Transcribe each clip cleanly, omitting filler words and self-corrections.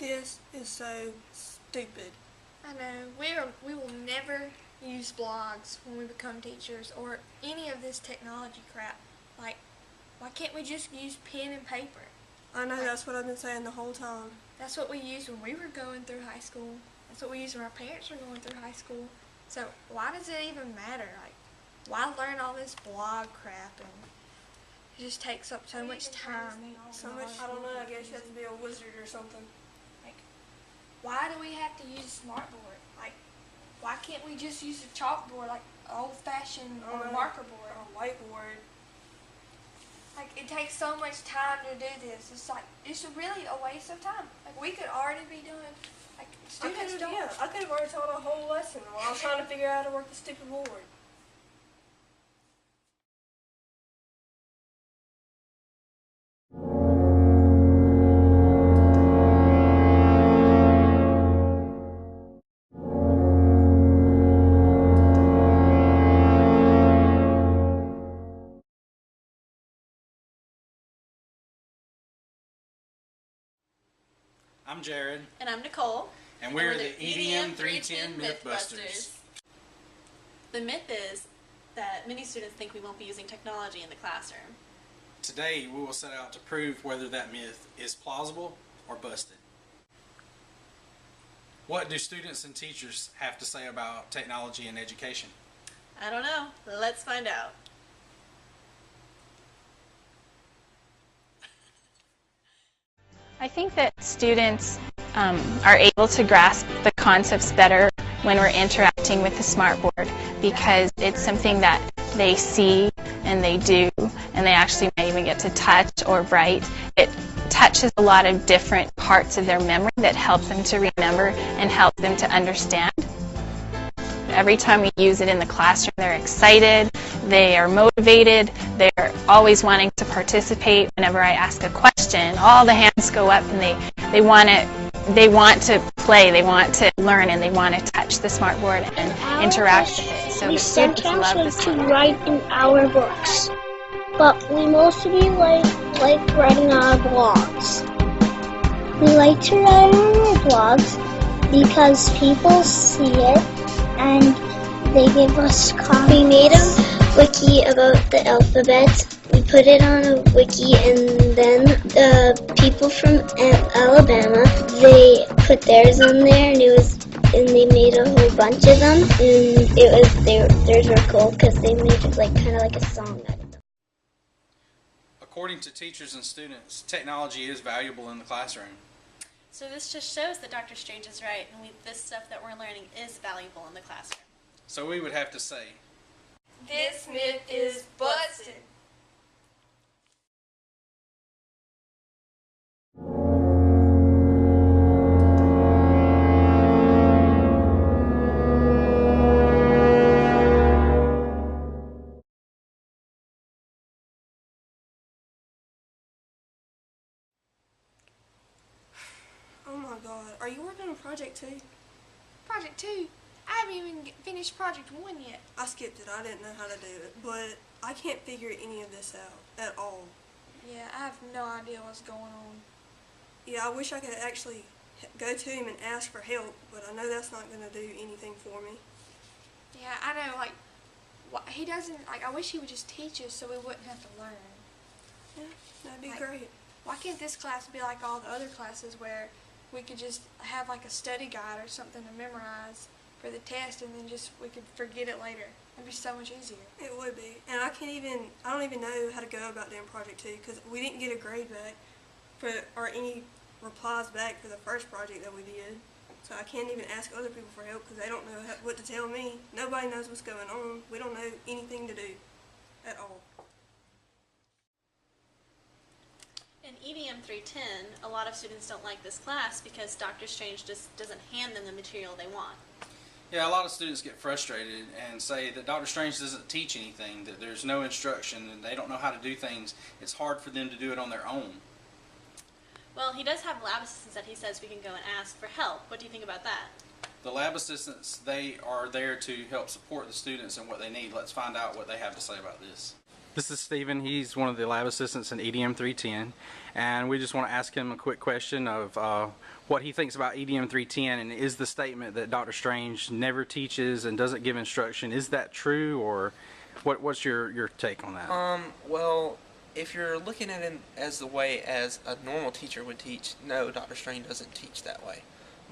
this is so stupid. I know. We will never use blogs when we become teachers or any of this technology crap. Like, why can't we just use pen and paper? I know, that's what I've been saying the whole time. That's what we used when we were going through high school. That's what we used when our parents were going through high school. So why does it even matter? Like, why learn all this blog crap? And it just takes up so much time. So much, I don't know, I guess you have to be a wizard or something. Like, why do we have to use a smartboard? Like, why can't we just use a chalkboard, like old-fashioned or a marker board? Or a whiteboard. Like, it takes so much time to do this. It's like, it's really a waste of time. Like, we could already be doing, like, students don't. Yeah, I could have already taught a whole lesson while I was trying to figure out how to work the stupid board. I'm Jared. And I'm Nicole. And we're the EDM 310 Mythbusters. The myth is that many students think we won't be using technology in the classroom. Today we will set out to prove whether that myth is plausible or busted. What do students and teachers have to say about technology in education? I don't know. Let's find out. I think that students are able to grasp the concepts better when we're interacting with the smartboard because it's something that they see and they do and they actually may even get to touch or write. It touches a lot of different parts of their memory that help them to remember and help them to understand. Every time we use it in the classroom, they're excited, they are motivated, they're always wanting to participate. Whenever I ask a question, all the hands go up and they want to play, they want to learn, and they want to touch the smartboard and interact with it. So we the students love the sometimes like to smartboard. write in our books, but we mostly like writing on our blogs. We like to write on our blogs because people see it and they give us comments. We made a wiki about the alphabet. We put it on a wiki, and then the people from Alabama, they put theirs on there, and they made a whole bunch of them, and theirs were cool because they made it kind of like a song out of them. According to teachers and students, technology is valuable in the classroom. So this just shows that Dr. Strange is right, and this stuff that we're learning is valuable in the classroom. So we would have to say, This myth is busted. Oh my god, are you working on Project 2? Project 2? I haven't even finished Project 1 yet. I skipped it, I didn't know how to do it, but I can't figure any of this out at all. Yeah, I have no idea what's going on. Yeah, I wish I could actually go to him and ask for help, but I know that's not going to do anything for me. Yeah, I know, he doesn't, I wish he would just teach us so we wouldn't have to learn. Yeah, that'd be great. Why can't this class be like all the other classes where we could just have a study guide or something to memorize for the test, and then we could forget it later? It'd be so much easier. It would be. And I don't even know how to go about doing Project 2 because we didn't get a grade back or any replies back for the first project that we did. So I can't even ask other people for help because they don't know what to tell me. Nobody knows what's going on. We don't know anything to do at all. In EDM 310, a lot of students don't like this class because Dr. Strange just doesn't hand them the material they want. yeah, a lot of students get frustrated and say that Dr. Strange doesn't teach anything, that there's no instruction, and they don't know how to do things. It's hard for them to do it on their own. Well, he does have lab assistants that he says we can go and ask for help. What do you think about that? The lab assistants, they are there to help support the students and what they need. Let's find out what they have to say about this. This is Stephen. He's one of the lab assistants in EDM 310, and we just want to ask him a quick question of what he thinks about EDM 310, and is the statement that Dr. Strange never teaches and doesn't give instruction, is that true, or what's your take on that? Well, if you're looking at it as the way as a normal teacher would teach, no, Dr. Strange doesn't teach that way.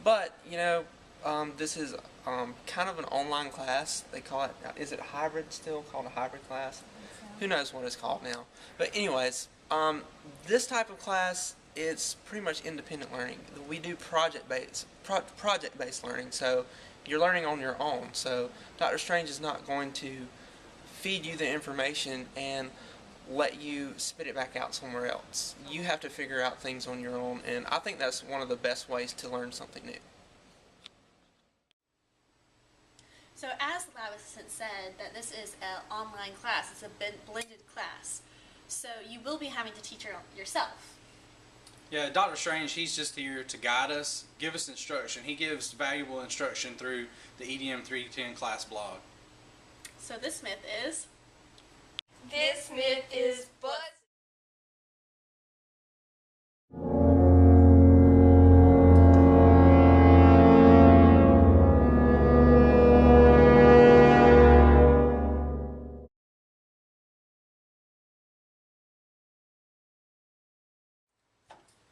But, this is kind of an online class. They call it, is it hybrid still? Called a hybrid class? Who knows what it's called now. But anyways, this type of class is pretty much independent learning. We do project-based learning, so you're learning on your own. So Dr. Strange is not going to feed you the information and let you spit it back out somewhere else. You have to figure out things on your own, and I think that's one of the best ways to learn something new. So as the lab assistant said, that this is an online class, it's a blended class. So you will be having to teach yourself. Yeah, Dr. Strange, he's just here to guide us, give us instruction. He gives valuable instruction through the EDM 310 class blog. So this myth is? This myth is buzz.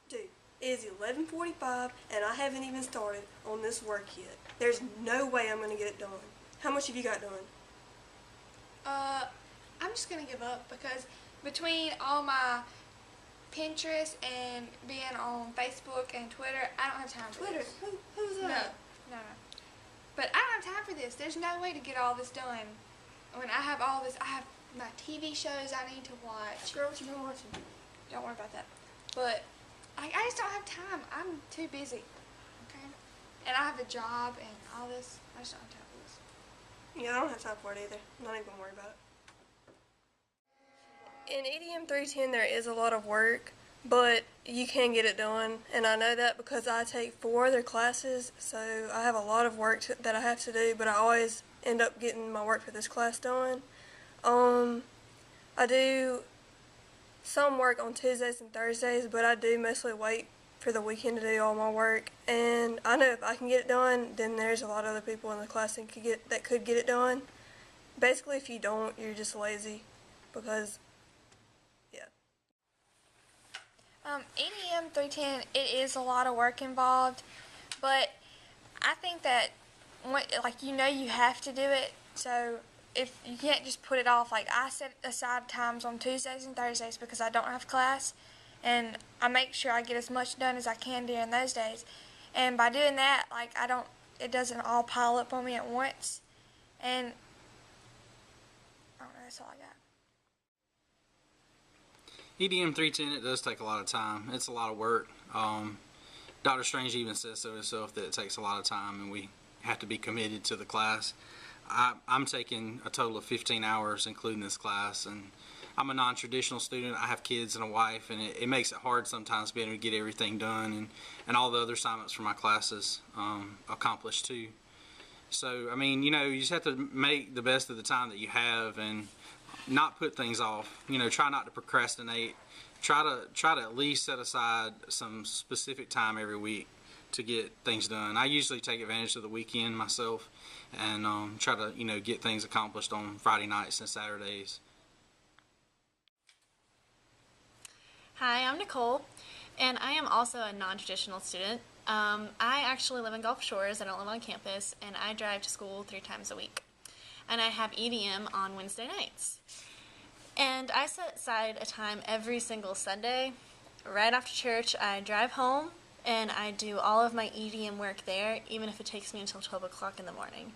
Dude, it is 11:45 and I haven't even started on this work yet. There's no way I'm going to get it done. How much have you got done? I'm just gonna give up because between all my Pinterest and being on Facebook and Twitter, I don't have time for Twitter? this. Who's that? No. But I don't have time for this. There's no way to get all this done. When I have all this, I have my TV shows I need to watch. Girl, what you been watching? Don't worry about that. But I just don't have time. I'm too busy. Okay? And I have a job and all this. I just don't have time for this. Yeah, I don't have time for it either. I'm not even going to worry about it. In EDM 310 there is a lot of work, but you can get it done, and I know that because I take 4 other classes, so I have a lot of work that I have to do, but I always end up getting my work for this class done. I do some work on Tuesdays and Thursdays, but I do mostly wait for the weekend to do all my work, and I know if I can get it done, then there's a lot of other people in the class that could get it done. Basically, if you don't, you're just lazy, because EDM 310, it is a lot of work involved, but I think that, you have to do it, so if you can't just put it off. Like, I set aside times on Tuesdays and Thursdays because I don't have class, and I make sure I get as much done as I can during those days, and by doing that, it doesn't all pile up on me at once, and I don't know, that's all I got. EDM 310, it does take a lot of time. It's a lot of work. Dr. Strange even says so himself that it takes a lot of time and we have to be committed to the class. I'm taking a total of 15 hours including this class, and I'm a non-traditional student. I have kids and a wife, and it makes it hard sometimes being able to get everything done and all the other assignments for my classes accomplished too. So, I mean, you just have to make the best of the time that you have and not put things off. Try not to procrastinate. Try to at least set aside some specific time every week to get things done. I usually take advantage of the weekend myself and try to get things accomplished on Friday nights and Saturdays. Hi, I'm Nicole, and I am also a non-traditional student. I actually live in Gulf Shores. I don't live on campus, and I drive to school 3 times a week. And I have EDM on Wednesday nights. And I set aside a time every single Sunday. Right after church, I drive home, and I do all of my EDM work there, even if it takes me until 12 o'clock in the morning.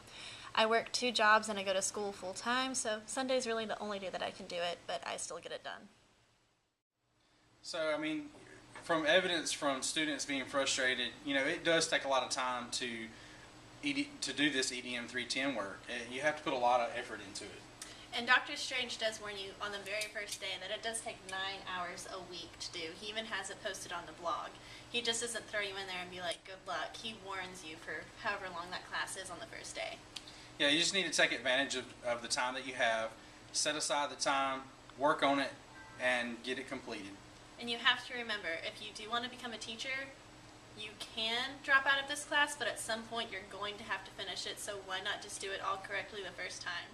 I work 2 jobs, and I go to school full-time, so Sunday's really the only day that I can do it, but I still get it done. So, I mean, from evidence from students being frustrated, it does take a lot of time to do this EDM 310 work. You have to put a lot of effort into it. And Dr. Strange does warn you on the very first day that it does take 9 hours a week to do. He even has it posted on the blog. He just doesn't throw you in there and be like, good luck. He warns you for however long that class is on the first day. Yeah, you just need to take advantage of the time that you have. Set aside the time work on it, and get it completed. And you have to remember, if you do want to become a teacher, you can drop out of this class, but at some point you're going to have to finish it, so why not just do it all correctly the first time?